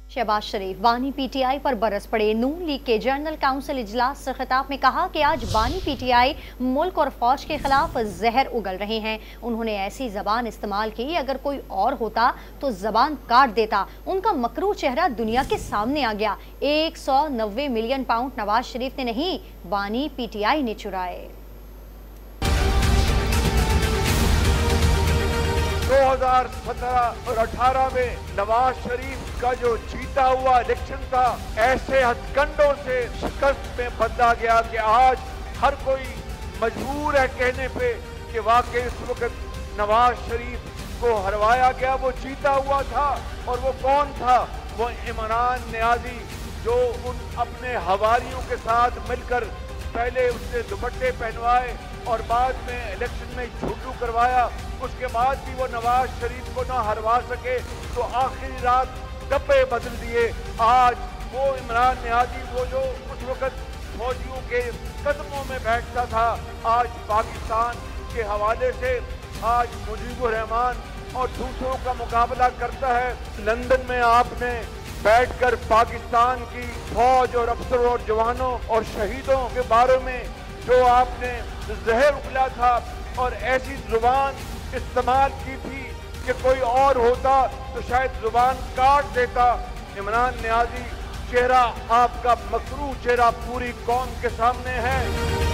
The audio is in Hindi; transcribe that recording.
शहबाज शरीफ बानी पीटीआई पर बरस पड़े। नून लीग के जनरल काउंसिल इजलास से खिताब में कहा कि आज बानी पीटीआई मुल्क और फौज के खिलाफ जहर उगल रहे हैं। उन्होंने ऐसी जबान इस्तेमाल की, अगर कोई और होता तो जबान काट देता। उनका मकरू चेहरा दुनिया के सामने आ गया। 190 मिलियन पाउंड नवाज शरीफ ने नहीं, बानी पीटीआई ने चुराए। 2017 और 18 में नवाज शरीफ का जो जीता हुआ इलेक्शन था, ऐसे हथकंडों से शिकस्त में बदला गया कि आज हर कोई मजबूर है कहने पे कि वाकई इस वक्त नवाज शरीफ को हरवाया गया। वो जीता हुआ था और वो कौन था? वो इमरान नियाजी, जो उन अपने हवारियों के साथ मिलकर पहले उसने दुपट्टे पहनवाए और बाद में इलेक्शन में झूठू करवाया। उसके बाद भी वो नवाज शरीफ को ना हरवा सके तो आखिरी रात डब्बे बदल दिए। आज वो इमरान नियाजी, वो जो उस वक्त फौजियों के कदमों में बैठता था, आज पाकिस्तान के हवाले से आज मुजीबुर रहमान और दूसरों का मुकाबला करता है। लंदन में आपने बैठकर पाकिस्तान की फौज और अफसरों और जवानों और शहीदों के बारे में जो आपने जहर उगला था और ऐसी जुबान इस्तेमाल की थी कि कोई और होता तो शायद जुबान काट देता। इमरान नियाजी, चेहरा आपका मकरू चेहरा पूरी कौम के सामने है।